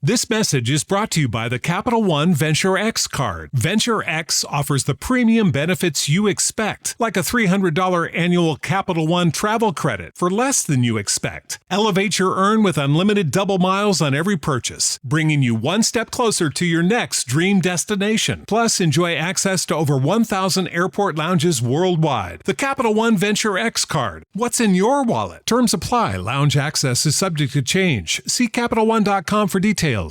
This message is brought to you by the Capital One Venture X card. Venture X offers the premium benefits you expect, like a $300 annual Capital One travel credit for less than you expect. Elevate your earn with unlimited double miles on every purchase, bringing you one step closer to your next dream destination. Plus, enjoy access to over 1,000 airport lounges worldwide. The Capital One Venture X card. What's in your wallet? Terms apply. Lounge access is subject to change. See CapitalOne.com for details. Hey,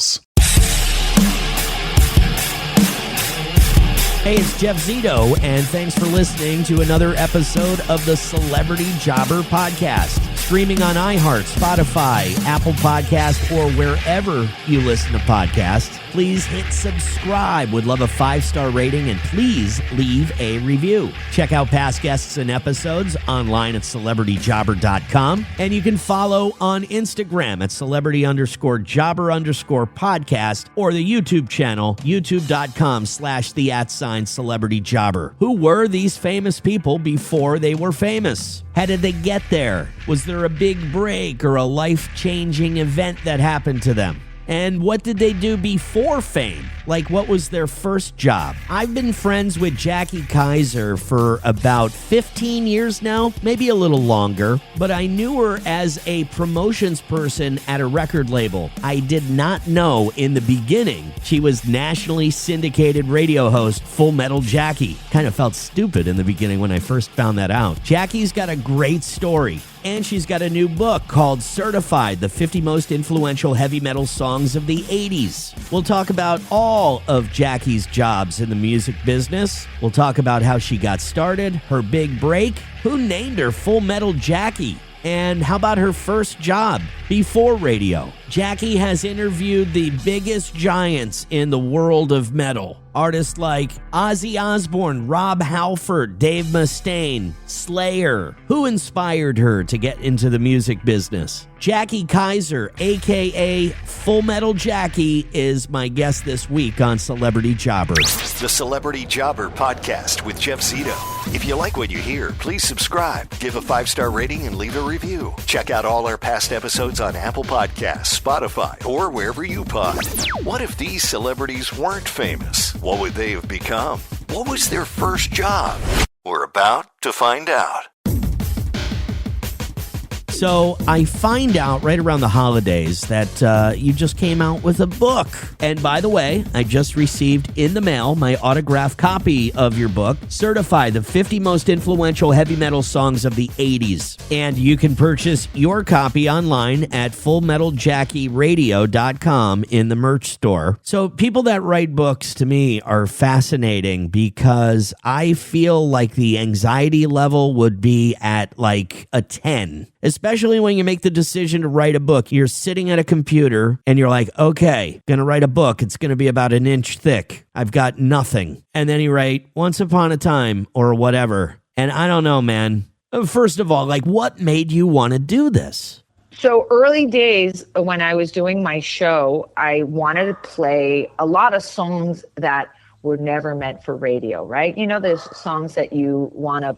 it's Jeff Zito, and thanks for listening to another episode of the Celebrity Jobber Podcast. Streaming on iHeart, Spotify, Apple Podcast, or wherever you listen to podcasts. Please hit subscribe. Would love a 5-star rating, and please leave a review. Check out past guests and episodes online at celebrityjobber.com. And you can follow on Instagram at celebrity_jobber_podcast or the YouTube channel, youtube.com/celebrityjobber. Who were these famous people before they were famous? How did they get there? Was there a big break or a life-changing event that happened to them? And what did they do before fame? Like, what was their first job? I've been friends with Jackie Kaiser for about 15 years now, maybe a little longer, but I knew her as a promotions person at a record label. I did not know in the beginning she was nationally syndicated radio host Full Metal Jackie. Kind of felt stupid in the beginning when I first found that out. Jackie's got a great story. And she's got a new book called Certified, the 50 Most Influential Heavy Metal Songs of the 80s. We'll talk about all of Jackie's jobs in the music business. We'll talk about how she got started, her big break, who named her Full Metal Jackie, and how about her first job before radio. Jackie has interviewed the biggest giants in the world of metal. Artists like Ozzy Osbourne, Rob Halford, Dave Mustaine, Slayer. Who inspired her to get into the music business? Jackie Kaiser, a.k.a. Full Metal Jackie, is my guest this week on Celebrity Jobber. The Celebrity Jobber Podcast with Jeff Zito. If you like what you hear, please subscribe, give a 5-star rating, and leave a review. Check out all our past episodes on Apple Podcasts, Spotify, or wherever you pod. What if these celebrities weren't famous? What would they have become? What was their first job? We're about to find out. So I find out right around the holidays that you just came out with a book. And by the way, I just received in the mail my autographed copy of your book, Certified, the 50 Most Influential Heavy Metal Songs of the 80s. And you can purchase your copy online at fullmetaljackieradio.com in the merch store. So people that write books to me are fascinating because I feel like the anxiety level would be at like a 10. Especially when you make the decision to write a book. You're sitting at a computer and you're like, okay, gonna write a book. It's gonna be about an inch thick. I've got nothing. And then you write Once Upon a Time or whatever. And I don't know, man. First of all, like, what made you want to do this? So early days when I was doing my show, I wanted to play a lot of songs that were never meant for radio, right? You know, there's songs that you want to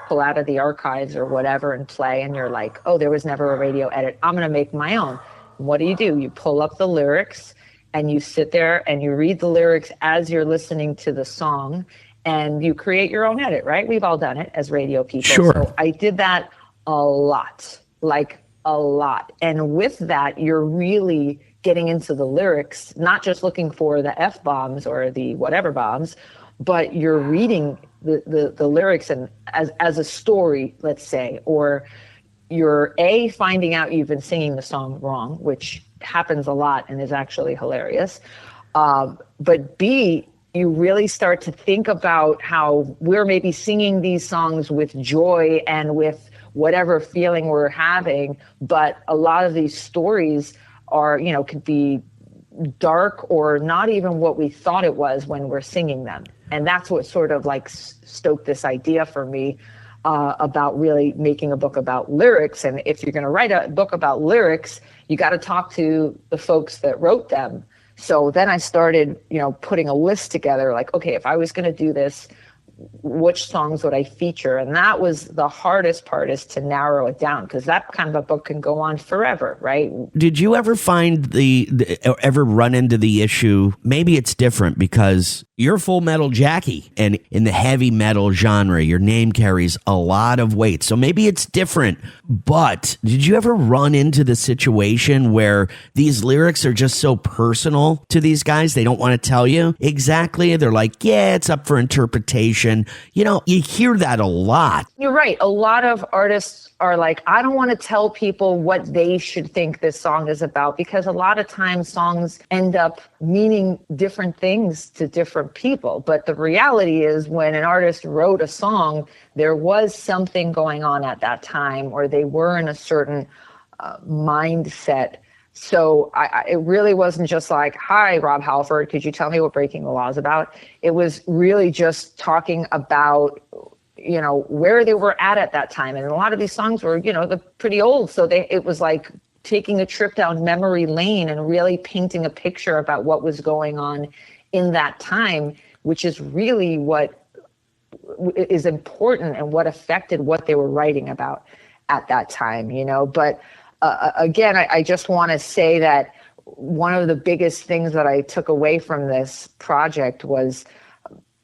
pull out of the archives or whatever and play, and you're like, oh, there was never a radio edit. I'm going to make my own. What do? You pull up the lyrics and you sit there and you read the lyrics as you're listening to the song and you create your own edit, right? We've all done it as radio people. Sure. So I did that a lot, like a lot. And with that, you're really getting into the lyrics, not just looking for the F-bombs or the whatever bombs, but you're reading the lyrics and as a story, let's say, or you're finding out you've been singing the song wrong, which happens a lot and is actually hilarious. But B, you really start to think about how we're maybe singing these songs with joy and with whatever feeling we're having. But a lot of these stories are, could be dark or not even what we thought it was when we're singing them. And that's what sort of like stoked this idea for me about really making a book about lyrics. And if you're going to write a book about lyrics, you got to talk to the folks that wrote them. So then I started, putting a list together like, okay, if I was going to do this, which songs would I feature? And that was the hardest part, is to narrow it down, because that kind of a book can go on forever, right? Did you ever find ever run into the issue? Maybe it's different because you're Full Metal Jackie, and in the heavy metal genre, your name carries a lot of weight. So maybe it's different. But did you ever run into the situation where these lyrics are just so personal to these guys, they don't want to tell you exactly? They're like, yeah, it's up for interpretation. You know, you hear that a lot. You're right. A lot of artists are like, I don't want to tell people what they should think this song is about, because a lot of times songs end up meaning different things to different people. But the reality is, when an artist wrote a song, there was something going on at that time, or they were in a certain mindset. So it really wasn't just like, hi, Rob Halford, could you tell me what Breaking the Law is about? It was really just talking about, you know, where they were at that time. And a lot of these songs were, you know, they're pretty old. So it was like taking a trip down memory lane and really painting a picture about what was going on in that time, which is really what is important and what affected what they were writing about at that time, you know. But again, I just want to say that one of the biggest things that I took away from this project was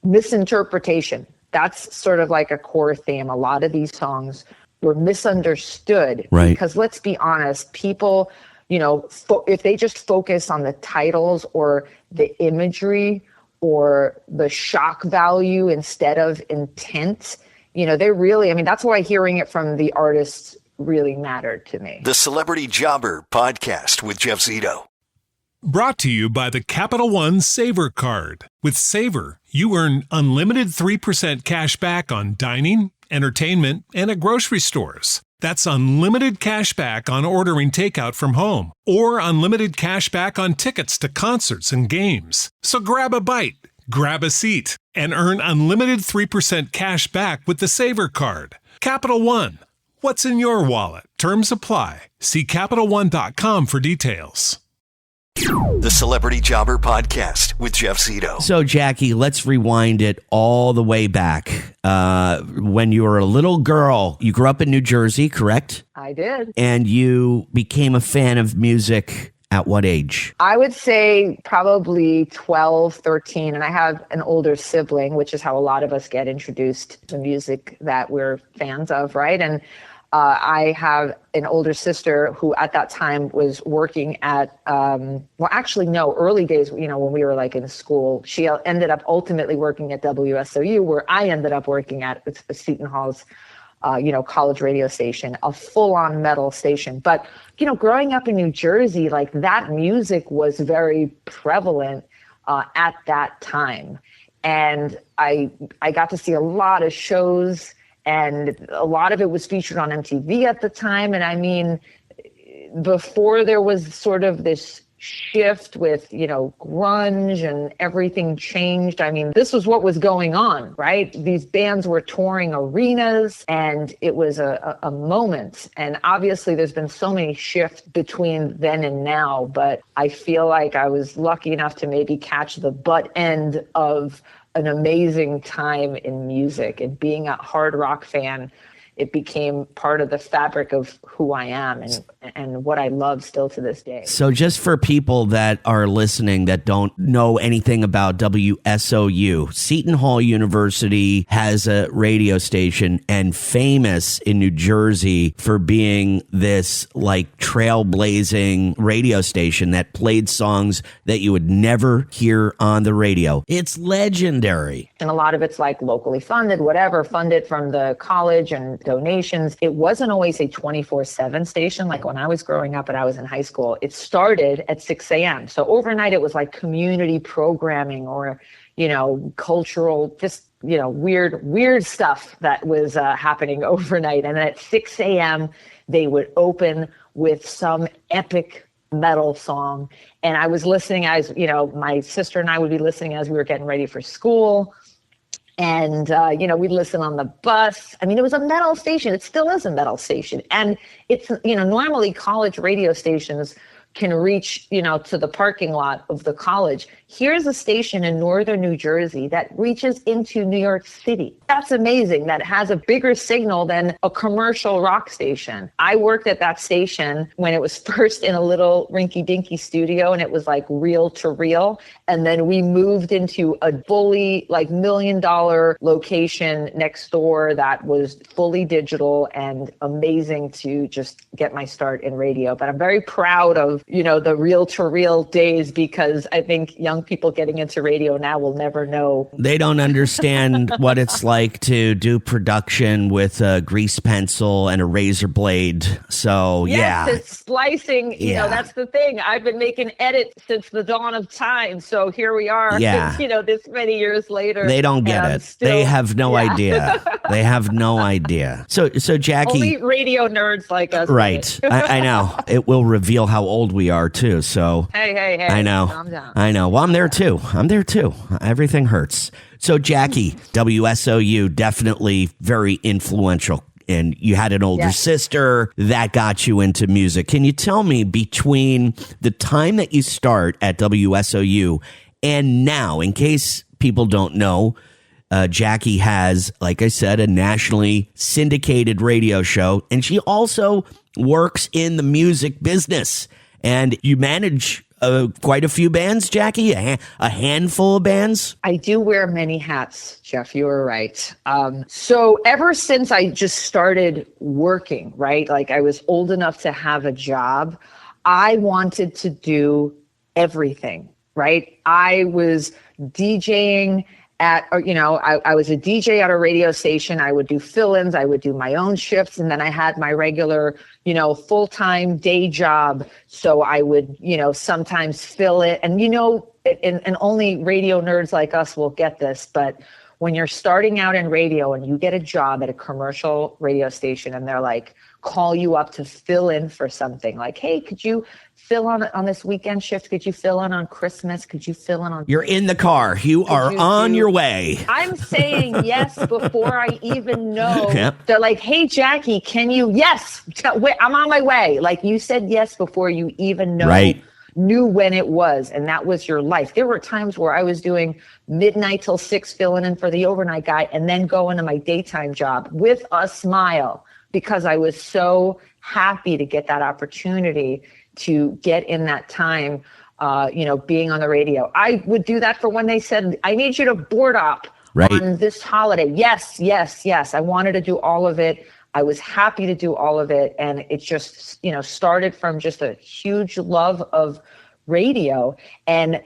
misinterpretation. That's sort of like a core theme. A lot of these songs were misunderstood, right? Because let's be honest, people, you know, if they just focus on the titles or the imagery or the shock value instead of intent, you know, they really, I mean, that's why hearing it from the artists really mattered to me. The Celebrity Jobber Podcast with Jeff Zito. Brought to you by the Capital One Savor Card. With Savor, you earn unlimited 3% cash back on dining, entertainment, and at grocery stores. That's unlimited cash back on ordering takeout from home, or unlimited cash back on tickets to concerts and games. So grab a bite, grab a seat, and earn unlimited 3% cash back with the Savor Card. Capital One. What's in your wallet? Terms apply. See CapitalOne.com for details. The Celebrity Jobber Podcast with Jeff Zito. So, Jackie, let's rewind it all the way back. When you were a little girl, you grew up in New Jersey, correct? I did. And you became a fan of music at what age? I would say probably 12, 13. And I have an older sibling, which is how a lot of us get introduced to music that we're fans of, right? And I have an older sister who at that time was working at, early days, you know, when we were like in school, she ended up ultimately working at WSOU, where I ended up working at Seton Hall's, college radio station, a full-on metal station. But, you know, growing up in New Jersey, like that music was very prevalent at that time. And I got to see a lot of shows, and a lot of it was featured on MTV at the time. And I mean, before there was sort of this shift with, you know, grunge and everything changed. I mean, this was what was going on, right? These bands were touring arenas, and it was a moment. And obviously there's been so many shifts between then and now, but I feel like I was lucky enough to maybe catch the butt end of an amazing time in music. And being a hard rock fan, it became part of the fabric of who I am and what I love still to this day. So just for people that are listening that don't know anything about WSOU, Seton Hall University has a radio station and famous in New Jersey for being this like trailblazing radio station that played songs that you would never hear on the radio. It's legendary. And a lot of it's like locally funded, whatever, funded from the college and donations. It wasn't always a 24/7 station. Like when I was growing up and I was in high school, it started at 6 a.m. So overnight it was like community programming or, you know, cultural, just, you know, weird stuff that was happening overnight. And then at 6 a.m. they would open with some epic metal song. And I was listening as, you know, my sister and I would be listening as we were getting ready for school. And, we'd listen on the bus. I mean, it was a metal station. It still is a metal station. And it's, you know, normally college radio stations can reach, to the parking lot of the college. Here's a station in northern New Jersey that reaches into New York City. That's amazing. That has a bigger signal than a commercial rock station. I worked at that station when it was first in a little rinky-dinky studio, and it was like reel to reel. And then we moved into a fully like $1 million location next door that was fully digital and amazing to just get my start in radio. But I'm very proud of, the reel to reel days, because I think young people getting into radio now will never know. They don't understand what it's like to do production with a grease pencil and a razor blade. So, yes, it's slicing. That's the thing. I've been making edits since the dawn of time. So here we are, this many years later. They don't get it. They have no idea. They have no idea. So Jackie. Only radio nerds like us. Right. I know. It will reveal how old we are, too. So. Hey. I know. Calm down. I know. Well, I'm there, too. Everything hurts. So, Jackie, WSOU, definitely very influential. And you had an older sister that got you into music. Can you tell me, between the time that you start at WSOU and now, in case people don't know, Jackie has, like I said, a nationally syndicated radio show, and she also works in the music business. And you manage quite a few bands, Jackie, a handful of bands. I do wear many hats, Jeff. You were right. So ever since I just started working, right, like I was old enough to have a job, I wanted to do everything, right? I was DJing I was a DJ at a radio station. I would do fill-ins. I would do my own shifts. And then I had my regular, full-time day job. So I would, sometimes fill it. And, and only radio nerds like us will get this. But when you're starting out in radio and you get a job at a commercial radio station and they're like, call you up to fill in for something, like, hey, could you fill on this weekend shift? Could you fill in on Christmas? Could you fill in on... You're in the car. You are on your way. I'm saying yes before I even know. Yep. They're like, hey, Jackie, can you... Yes, I'm on my way. Like, you said yes before you even knew when it was, and that was your life. There were times where I was doing midnight till 6 filling in for the overnight guy and then going to my daytime job with a smile, because I was so happy to get that opportunity to get in that time, being on the radio. I would do that for when they said, I need you to board op on this holiday. Yes. I wanted to do all of it. I was happy to do all of it. And it just, started from just a huge love of radio. And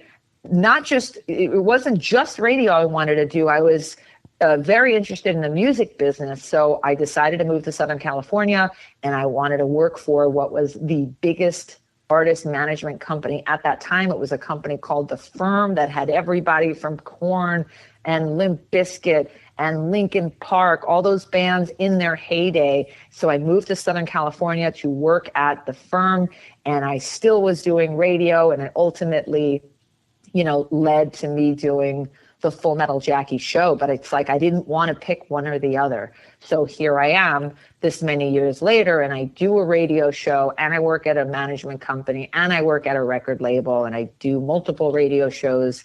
it wasn't just radio I wanted to do. I was very interested in the music business. So I decided to move to Southern California, and I wanted to work for what was the biggest artist management company at that time. It was a company called The Firm that had everybody from Korn and Limp Bizkit and Linkin Park, all those bands in their heyday. So I moved to Southern California to work at The Firm, and I still was doing radio, and it ultimately, led to me doing the Full Metal Jackie show. But it's like I didn't want to pick one or the other. So here I am this many years later, and I do a radio show, and I work at a management company, and I work at a record label, and I do multiple radio shows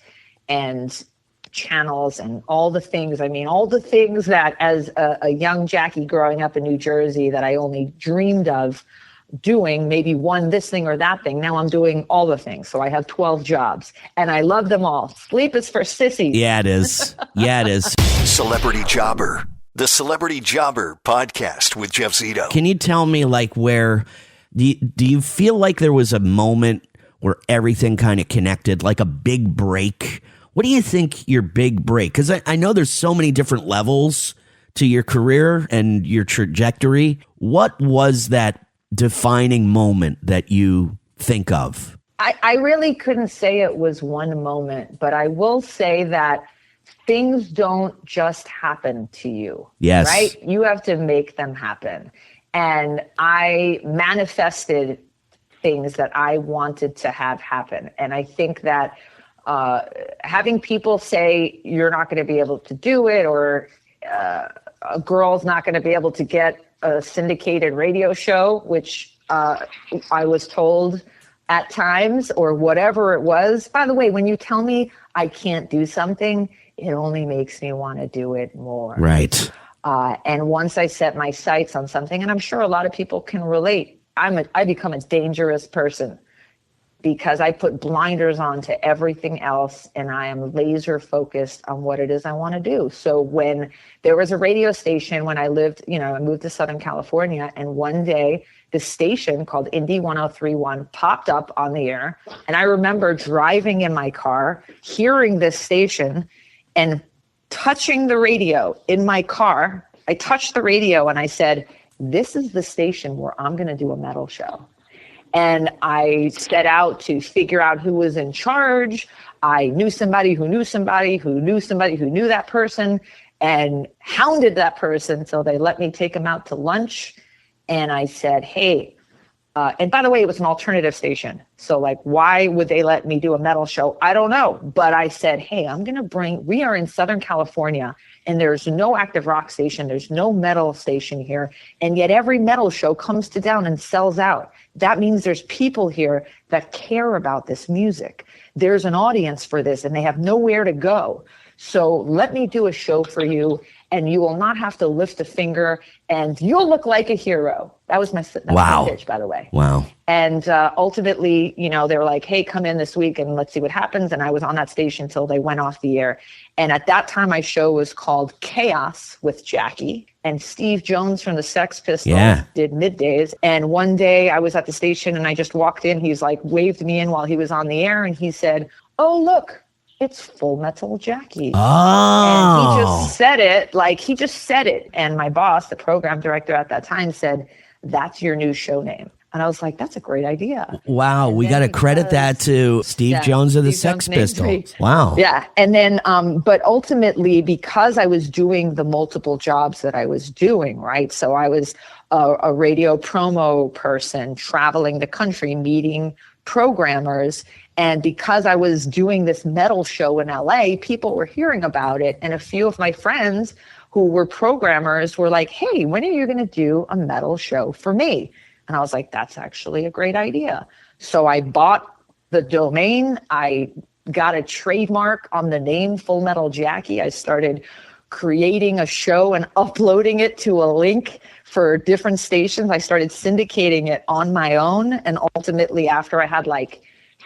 and channels and all the things. I mean, all the things that as a young Jackie growing up in New Jersey that I only dreamed of doing, maybe one this thing or that thing. Now I'm doing all the things. So I have 12 jobs and I love them all. Sleep is for sissies. Yeah, it is. Celebrity Jobber, the Celebrity Jobber podcast with Jeff Zito. Can you tell me, like, where do you feel like there was a moment where everything kind of connected, like a big break? What do you think your big break? Because I know there's so many different levels to your career and your trajectory. What was that defining moment that you think of? I really couldn't say it was one moment, but I will say that things don't just happen to you. Yes. Right? You have to make them happen. And I manifested things that I wanted to have happen. And I think that having people say you're not going to be able to do it, or a girl's not going to be able to get a syndicated radio show, which I was told at times or whatever it was. By the way, when you tell me I can't do something, it only makes me want to do it more. Right. And once I set my sights on something, and I'm sure a lot of people can relate, I become a dangerous person because I put blinders on to everything else and I am laser focused on what it is I want to do. So when there was a radio station when I lived, I moved to Southern California, and one day the station called Indie 103.1 popped up on the air. And I remember driving in my car, hearing this station and touching the radio in my car. I touched the radio and I said, this is the station where I'm going to do a metal show. And I set out to figure out who was in charge. I knew somebody who knew somebody who knew somebody who knew that person, and hounded that person till they let me take them out to lunch. And I said, hey, and by the way, it was an alternative station. So like, why would they let me do a metal show? I don't know. But I said, hey, we are in Southern California and there's no active rock station. There's no metal station here. And yet every metal show comes to town and sells out. That means there's people here that care about this music. There's an audience for this and they have nowhere to go. So let me do a show for you and you will not have to lift a finger and you'll look like a hero. That was my pitch, by the way. Wow. And ultimately, they were like, hey, come in this week and let's see what happens. And I was on that station until they went off the air. And at that time, my show was called Chaos with Jackie. And Steve Jones from the Sex Pistols did middays. And one day I was at the station and I just walked in. He's like waved me in while he was on the air. And he said, oh, look, it's Full Metal Jackie. Oh. And he just said it. And my boss, the program director at that time, said, that's your new show name. And I was like, that's a great idea. Wow. We got to credit that to Steve Jones of the Sex Pistols. Wow. Yeah. And then, but ultimately, because I was doing the multiple jobs that I was doing, right? So I was a radio promo person, traveling the country, meeting programmers. And because I was doing this metal show in LA, people were hearing about it. And a few of my friends who were programmers were like, hey, when are you going to do a metal show for me? And I was like, that's actually a great idea. So I bought the domain. I got a trademark on the name Full Metal Jackie. I started creating a show and uploading it to a link for different stations. I started syndicating it on my own. And ultimately, after I had like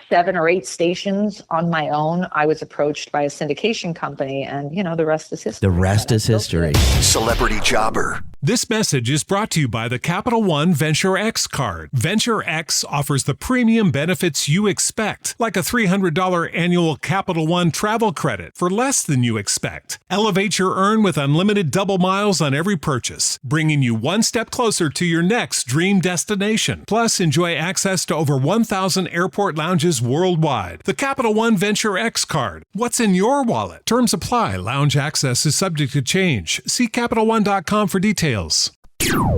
7 or 8 stations on my own, I was approached by a syndication company, and the rest is history. The rest is history. Celebrity Jobber. This message is brought to you by the Capital One Venture X card. Venture X offers the premium benefits you expect, like a $300 annual Capital One travel credit for less than you expect. Elevate your earn with unlimited double miles on every purchase, bringing you one step closer to your next dream destination. Plus, enjoy access to over 1,000 airport lounges worldwide. The Capital One Venture X card. What's in your wallet? Terms apply. Lounge access is subject to change. See CapitalOne.com for details.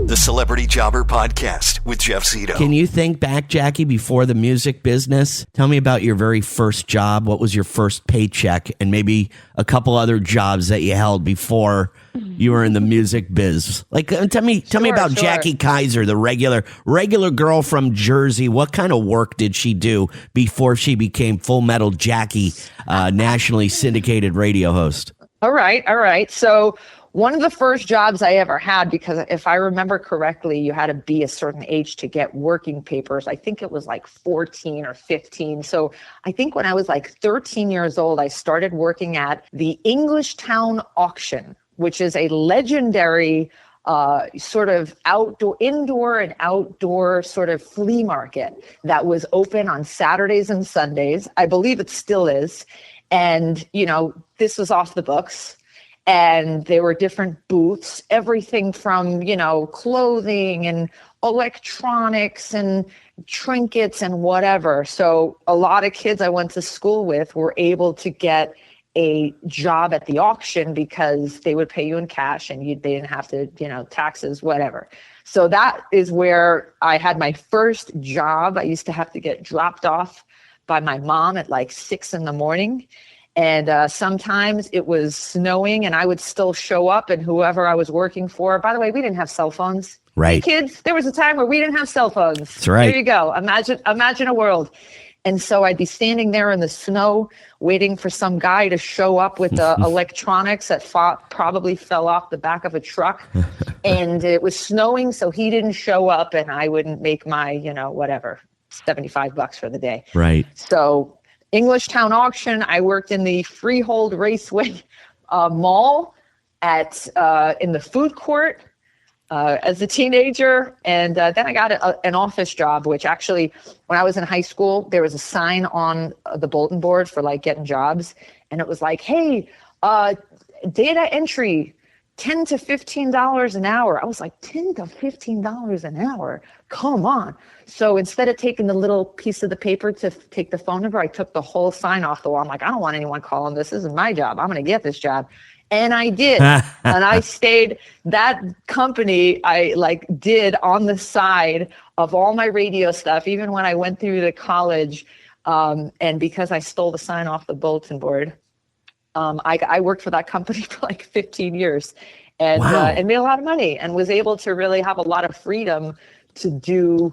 The Celebrity Jobber Podcast with Jeff Zito. Can you think back, Jackie, before the music business? Tell me about your very first job. What was your first paycheck? And maybe a couple other jobs that you held before you were in the music biz. Like, tell me about Jackie Kaiser, the regular girl from Jersey. What kind of work did she do before she became Full Metal Jackie, nationally syndicated radio host? All right. So one of the first jobs I ever had, because if I remember correctly, you had to be a certain age to get working papers. I think it was like 14 or 15. So I think when I was like 13 years old, I started working at the Englishtown Auction, which is a legendary sort of indoor and outdoor sort of flea market that was open on Saturdays and Sundays. I believe it still is. And, this was off the books. And there were different booths, everything from, clothing and electronics and trinkets and whatever. So a lot of kids I went to school with were able to get a job at the auction because they would pay you in cash and they didn't have to, taxes, whatever. So that is where I had my first job. I used to have to get dropped off by my mom at like 6 a.m. And sometimes it was snowing and I would still show up, and whoever I was working for, by the way, we didn't have cell phones. Right. Hey, kids, there was a time where we didn't have cell phones. That's right. There you go. Imagine a world. And so I'd be standing there in the snow waiting for some guy to show up with the electronics that probably fell off the back of a truck. And it was snowing, so he didn't show up, and I wouldn't make my, whatever, $75 for the day. Right. So Englishtown auction, I worked in the Freehold Raceway mall in the food court. As a teenager, and then I got an office job, which actually, when I was in high school, there was a sign on the bulletin board for like getting jobs, and it was like, hey, data entry, $10 to $15 an hour. I was like, $10 to $15 an hour? Come on. So instead of taking the little piece of the paper to take the phone number, I took the whole sign off the wall. I'm like, I don't want anyone calling this. This is my job. I'm going to get this job. And I did. And I stayed. That company I did on the side of all my radio stuff, even when I went through the college. And because I stole the sign off the bulletin board, I worked for that company for like 15 years and made a lot of money and was able to really have a lot of freedom to do,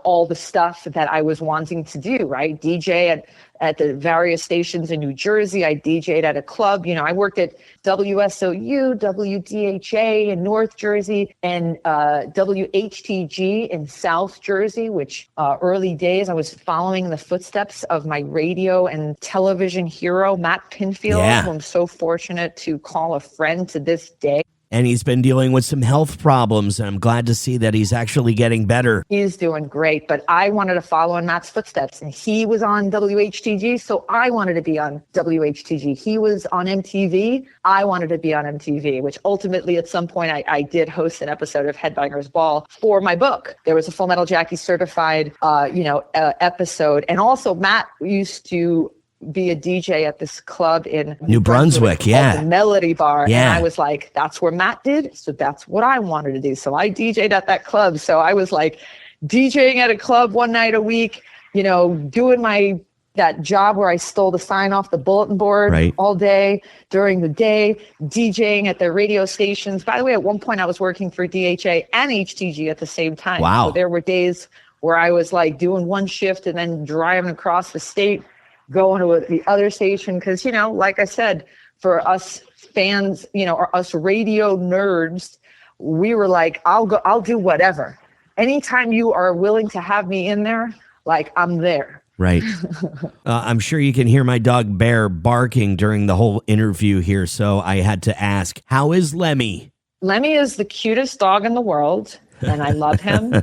all the stuff that I was wanting to do, right? DJ at the various stations in New Jersey. I DJ'd at a club. I worked at WSOU, WDHA in North Jersey, and WHTG in South Jersey, which early days I was following the footsteps of my radio and television hero, Matt Pinfield, who I'm so fortunate to call a friend to this day. And he's been dealing with some health problems, and I'm glad to see that he's actually getting better. He's doing great, but I wanted to follow in Matt's footsteps, and he was on WHTG, so I wanted to be on WHTG. He was on MTV. I wanted to be on MTV, which ultimately at some point I did host an episode of Headbanger's Ball for my book. There was a Full Metal Jackie certified, episode. And also Matt used to be a DJ at this club in New Brunswick, called the Melody Bar. Yeah. And I was like, that's where Matt did. So that's what I wanted to do. So I DJ'd at that club. So I was like DJing at a club one night a week, doing that job where I stole the sign off the bulletin board all day during the day, DJing at the radio stations. By the way, at one point I was working for DHA and HTG at the same time. Wow. So there were days where I was like doing one shift and then driving across the state, going to the other station. Because, like I said, for us fans, or us radio nerds, we were like, I'll do whatever. Anytime you are willing to have me in there, like I'm there. Right. I'm sure you can hear my dog Bear barking during the whole interview here. So I had to ask, how is Lemmy? Lemmy is the cutest dog in the world, and I love him.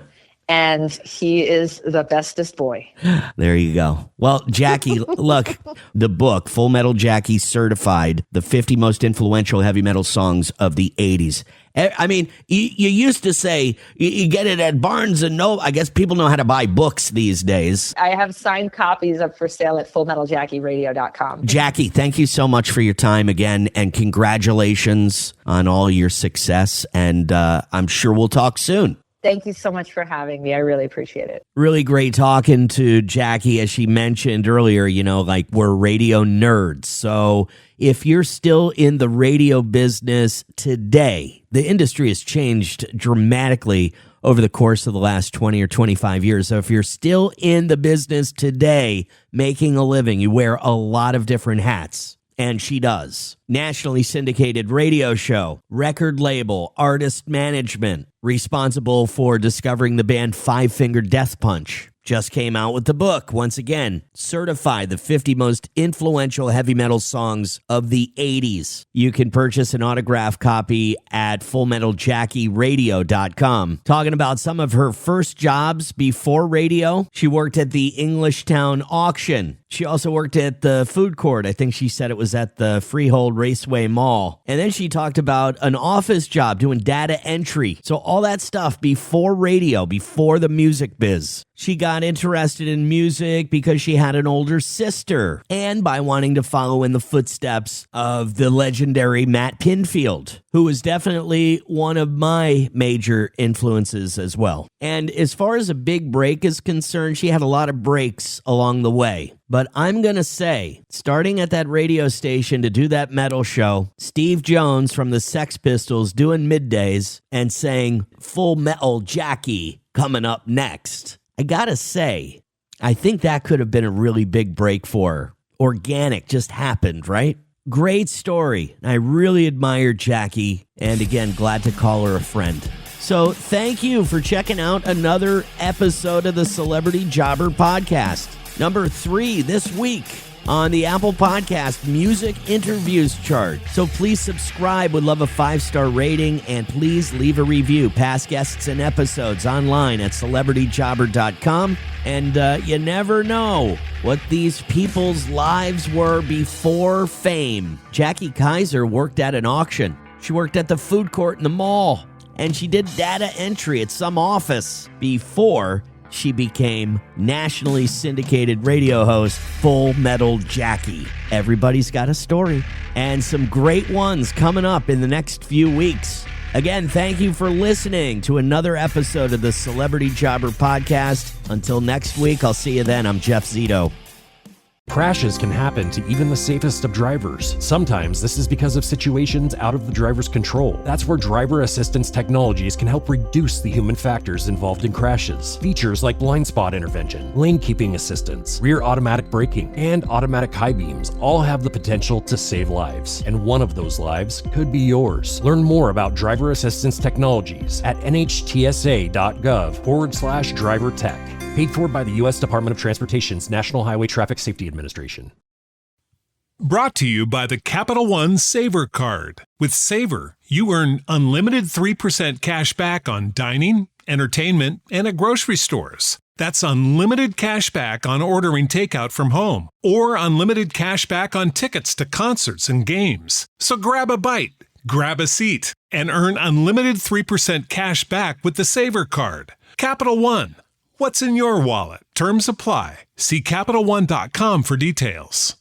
And he is the bestest boy. There you go. Well, Jackie, look, the book, Full Metal Jackie Certified, the 50 most influential heavy metal songs of the 80s. I mean, you used to say you get it at Barnes and Noble. I guess people know how to buy books these days. I have signed copies up for sale at fullmetaljackieradio.com. Jackie, thank you so much for your time again, and congratulations on all your success. And I'm sure we'll talk soon. Thank you so much for having me. I really appreciate it. Really great talking to Jackie. As she mentioned earlier, we're radio nerds. So if you're still in the radio business today, the industry has changed dramatically over the course of the last 20 or 25 years. So if you're still in the business today, making a living, you wear a lot of different hats. And she does. Nationally syndicated radio show, record label, artist management, responsible for discovering the band Five Finger Death Punch. Just came out with the book, once again, Certified, the 50 most influential heavy metal songs of the 80s. You can purchase an autographed copy at fullmetaljackieradio.com. Talking about some of her first jobs before radio, she worked at the Englishtown auction. She also worked at the food court. I think she said it was at the Freehold Raceway Mall. And then she talked about an office job doing data entry. So all that stuff before radio, before the music biz. She got got interested in music because she had an older sister and by wanting to follow in the footsteps of the legendary Matt Pinfield, who was definitely one of my major influences as well. And as far as a big break is concerned, she had a lot of breaks along the way. But I'm going to say, starting at that radio station to do that metal show, Steve Jones from the Sex Pistols doing middays and saying Full Metal Jackie coming up next. I got to say, I think that could have been a really big break for her. Organic, just happened, right? Great story. I really admired Jackie, and again, glad to call her a friend. So thank you for checking out another episode of the Celebrity Jobber Podcast. Number 3 this week on the Apple Podcast Music Interviews chart. So please subscribe. Would love a 5-star rating, and please leave a review. Past guests and episodes online at celebrityjobber.com. And you never know what these people's lives were before fame. Jackie Kaiser worked at an auction. She worked at the food court in the mall. And she did data entry at some office before she became nationally syndicated radio host Full Metal Jackie. Everybody's got a story, and some great ones coming up in the next few weeks. Again, thank you for listening to another episode of the Celebrity Jobber Podcast. Until next week, I'll see you then. I'm Jeff Zito. Crashes can happen to even the safest of drivers. Sometimes this is because of situations out of the driver's control. That's where driver assistance technologies can help reduce the human factors involved in crashes. Features like blind spot intervention, lane keeping assistance, rear automatic braking, and automatic high beams all have the potential to save lives. And one of those lives could be yours. Learn more about driver assistance technologies at nhtsa.gov/driver tech. Paid for by the U.S. Department of Transportation's National Highway Traffic Safety Administration. Brought to you by the Capital One Saver Card. With Saver, you earn unlimited 3% cash back on dining, entertainment, and at grocery stores. That's unlimited cash back on ordering takeout from home, or unlimited cash back on tickets to concerts and games. So grab a bite, grab a seat, and earn unlimited 3% cash back with the Saver Card. Capital One. What's in your wallet? Terms apply. See CapitalOne.com for details.